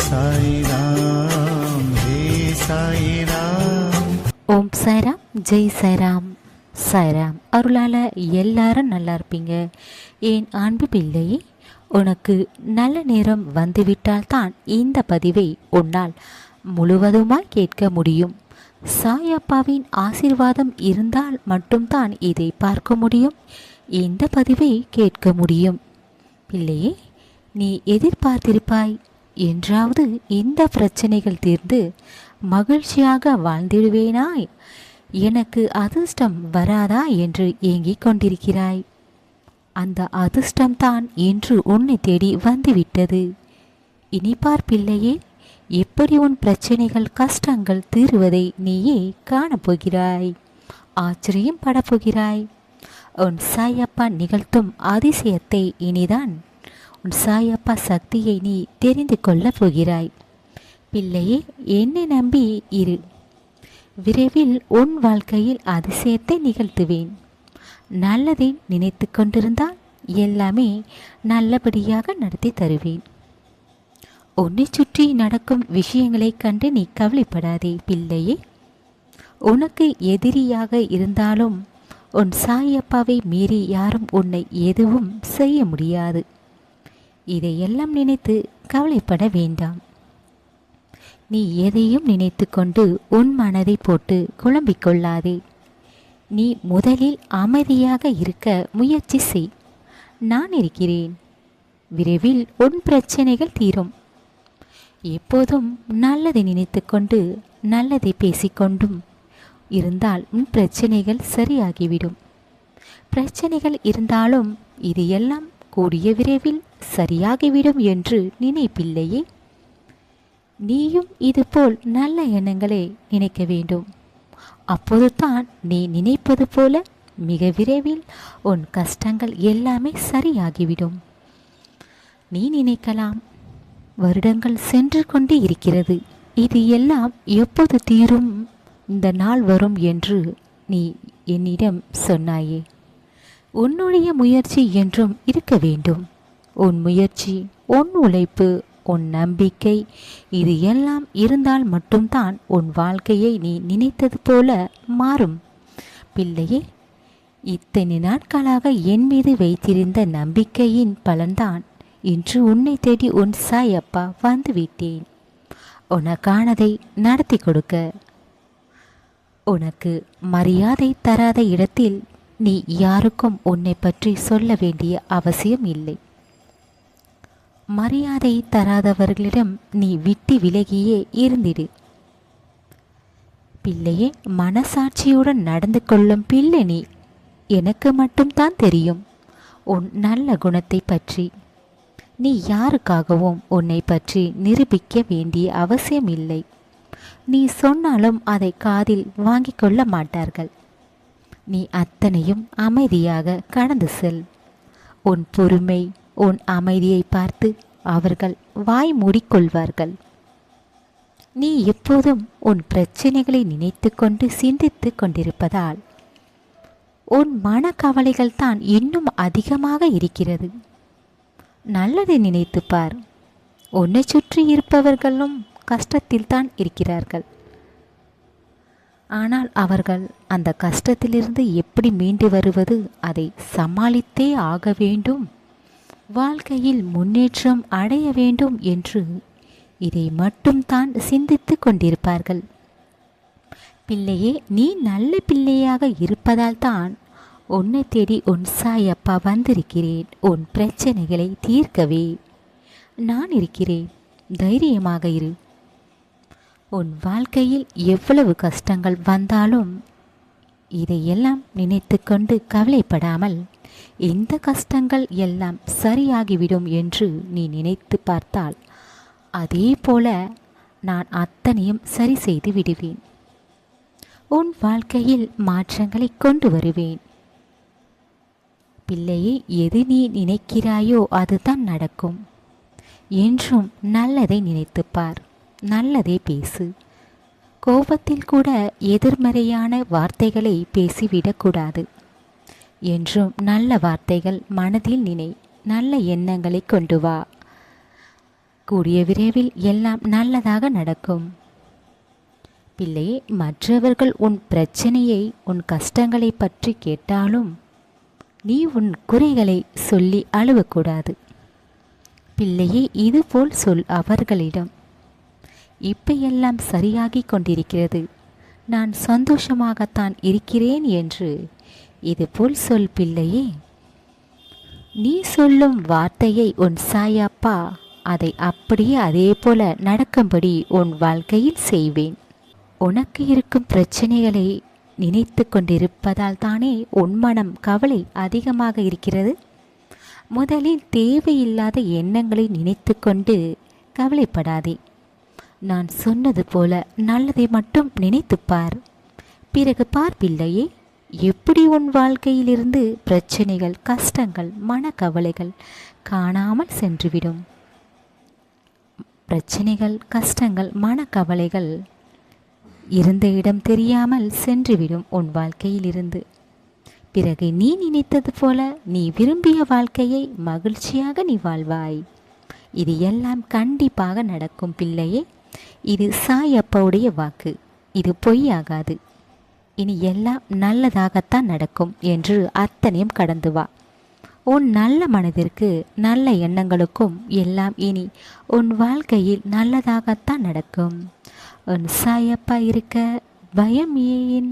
சாய்ராம் ஹே சாய்ராம். ஓம் சாய்ராம், ஜெய் சாய்ராம். சாய்ராம் அருளால் எல்லாரும் நல்லா இருப்பீங்க. என் அன்பு பிள்ளையே, உனக்கு நல்ல நேரம் வந்துவிட்டால் தான் இந்த பதிவை உன்னால் முழுவதுமாய் கேட்க முடியும். சாயப்பாவின் ஆசீர்வாதம் இருந்தால் மட்டும்தான் இதை பார்க்க முடியும், இந்த பதிவை கேட்க முடியும். பிள்ளையே, நீ எதிர்பார்த்திருப்பாய், என்றாவது இந்த பிரச்சனைகள் தீர்ந்து மகிழ்ச்சியாக வாழ்ந்திடுவேனாய், எனக்கு அதிர்ஷ்டம் வராதா என்று ஏங்கிக் கொண்டிருக்கிறாய். அந்த அதிர்ஷ்டம்தான் இன்று உன்னை தேடி வந்துவிட்டது. இனிப்பார் பிள்ளையே, எப்படி உன் பிரச்சனைகள் கஷ்டங்கள் தீருவதை நீயே காணப்போகிறாய், ஆச்சரியம் படப்போகிறாய். உன் சாயப்பா நிகழ்த்தும் அதிசயத்தை இனிதான் உன் சாயப்பா சக்தியை நீ தெரிந்து கொள்ளப் போகிறாய். பிள்ளையே, என்னை நம்பி இரு, விரைவில் உன் வாழ்க்கையில் அதிசயத்தை நிகழ்த்துவேன். நல்லதை நினைத்து கொண்டிருந்தால் எல்லாமே நல்லபடியாக நடத்தி தருவேன். உன்னை சுற்றி நடக்கும் விஷயங்களை கண்டு நீ கவலைப்படாதே பிள்ளையே. உனக்கு எதிரியாக இருந்தாலும் உன் சாயப்பாவை மீறி யாரும் உன்னை எதுவும் செய்ய முடியாது. இதையெல்லாம் நினைத்து கவலைப்பட வேண்டாம். நீ எதையும் நினைத்து கொண்டு உன் மனதை போட்டு குழம்பிக் கொள்ளாதே. நீ முதலில் அமைதியாக இருக்க முயற்சி செய். நான் இருக்கிறேன். விரைவில் உன் பிரச்சனைகள் தீரும். எப்போதும் நல்லதை நினைத்து கொண்டு நல்லதை பேசிக்கொண்டும் இருந்தால் உன் பிரச்சனைகள் சரியாகிவிடும். பிரச்சனைகள் இருந்தாலும் இது எல்லாம் கூடிய விரைவில் சரியாகிவிடும் என்று நினைப்பில்லையே. நீயும் இதுபோல் நல்ல எண்ணங்களை நினைக்க வேண்டும். அப்போதுதான் நீ நினைப்பது போல மிக விரைவில் உன் கஷ்டங்கள் எல்லாமே சரியாகிவிடும். நீ நினைக்கலாம், வருடங்கள் சென்று கொண்டே இருக்கிறது, இது எல்லாம் எப்போது தீரும், இந்த நாள் வரும் என்று நீ என்னிடம் சொன்னாயே. உன்னுடைய முயற்சி என்றும் இருக்க வேண்டும். உன் முயற்சி, உன் உழைப்பு, உன் நம்பிக்கை, இது எல்லாம் இருந்தால் மட்டும்தான் உன் வாழ்க்கையை நீ நினைத்தது போல மாறும். பிள்ளையே, இத்தனை நாட்களாக என் மீது வைத்திருந்த நம்பிக்கையின் பலன்தான் இன்று உன்னை தேடி உன் சாயப்பா வந்துவிட்டேன். உனக்கானதை நடத்தி கொடுக்க. உனக்கு மரியாதை தராத இடத்தில் நீ யாருக்கும் உன்னை பற்றி சொல்ல வேண்டிய அவசியம் இல்லை. மரியாதை தராதவர்களிடம் நீ விட்டு விலகியே இருந்திடு. பிள்ளையே, மனசாட்சியுடன் நடந்து கொள்ளும் பிள்ளை நீ. எனக்கு மட்டும்தான் தெரியும் உன் நல்ல குணத்தை பற்றி. நீ யாருக்காகவும் உன்னை பற்றி நிரூபிக்க வேண்டிய அவசியம் இல்லை. நீ சொன்னாலும் அதை காதில் வாங்கிக் கொள்ள மாட்டார்கள். நீ அத்தனையும் அமைதியாக கடந்து செல். உன் பொறுமை, உன் அமைதியை பார்த்து அவர்கள் வாய் மூடிக்கொள்வார்கள். நீ எப்போதும் உன் பிரச்சனைகளை நினைத்து கொண்டு சிந்தித்து கொண்டிருப்பதால் உன் மனக்கவலைகள் தான் இன்னும் அதிகமாக இருக்கிறது. நல்லதை நினைத்து பார். உன்னை சுற்றி இருப்பவர்களும் கஷ்டத்தில் தான் இருக்கிறார்கள். ஆனால் அவர்கள் அந்த கஷ்டத்திலிருந்து எப்படி மீண்டு வருவது, அதை சமாளித்தே ஆக வேண்டும், வாழ்க்கையில் முன்னேற்றம் அடைய வேண்டும் என்று இதை மட்டும்தான் சிந்தித்து கொண்டிருப்பார்கள். பிள்ளையே, நீ நல்ல பிள்ளையாக இருப்பதால் தான் உன்னை தேடி உன் சாயப்பா வந்திருக்கிறேன். உன் பிரச்சனைகளை தீர்க்கவே நான் இருக்கிறேன். தைரியமாக இரு. உன் வாழ்க்கையில் எவ்வளவு கஷ்டங்கள் வந்தாலும் இதையெல்லாம் நினைத்து கொண்டு கவலைப்படாமல் இந்த கஷ்டங்கள் எல்லாம் சரியாகிவிடும் என்று நீ நினைத்து பார்த்தால் அதே போல நான் அத்தனையும் சரி செய்து விடுவேன். உன் வாழ்க்கையில் மாற்றங்களை கொண்டு வருவேன். பிள்ளையை, எது நீ நினைக்கிறாயோ அதுதான் நடக்கும். என்றும் நல்லதை நினைத்துப்பார், நல்லதே பேசு. கோபத்தில் கூட எதிர்மறையான வார்த்தைகளை பேசிவிடக்கூடாது. என்றும் நல்ல வார்த்தைகள் மனதில் நினை, நல்ல எண்ணங்களை கொண்டு வா. கூடிய விரைவில் எல்லாம் நல்லதாக நடக்கும். பிள்ளையே, மற்றவர்கள் உன் பிரச்சனையை, உன் கஷ்டங்களை பற்றி கேட்டாலும் நீ உன் குறைகளை சொல்லி அழுவக்கூடாது. பிள்ளையே, இதுபோல் சொல் அவர்களிடம், இப்ப எல்லாம் சரியாகி கொண்டிருக்கிறது, நான் சந்தோஷமாகத்தான் இருக்கிறேன் என்று இதுபோல் சொல். பிள்ளையே, நீ சொல்லும் வார்த்தையை உன் சாயப்பா அதை அப்படியே அதே போல நடக்கும்படி உன் வாழ்க்கையில் செய்வேன். உனக்கு இருக்கும் பிரச்சனைகளை நினைத்து கொண்டிருப்பதால் தானே உன் மனம் கவலை அதிகமாக இருக்கிறது. முதலில் தேவையில்லாத எண்ணங்களை நினைத்து கொண்டு கவலைப்படாதே. நான் சொன்னது போல நல்லதை மட்டும் நினைத்துப்பார். பிறகு பார் பிள்ளையே, எப்படி உன் வாழ்க்கையிலிருந்து பிரச்சனைகள், கஷ்டங்கள், மனக்கவலைகள் காணாமல் சென்றுவிடும். பிரச்சனைகள், கஷ்டங்கள், மனக்கவலைகள் இருந்த இடம் தெரியாமல் சென்றுவிடும் உன் வாழ்க்கையிலிருந்து. பிறகு நீ நினைத்தது போல நீ விரும்பிய வாழ்க்கையை மகிழ்ச்சியாக நீ வாழ்வாய். இது எல்லாம் கண்டிப்பாக நடக்கும் பிள்ளையே. இது சாயப்பாவுடைய வாக்கு, இது பொய்யாகாது. இனி எல்லாம் நல்லதாகத்தான் நடக்கும் என்று அத்தனையும் கடந்து வா. உன் நல்ல மனதிற்கு, நல்ல எண்ணங்களுக்கும் எல்லாம் இனி உன் வாழ்க்கையில் நல்லதாகத்தான் நடக்கும். உன் சாயப்பா இருக்க பயம் ஏன்?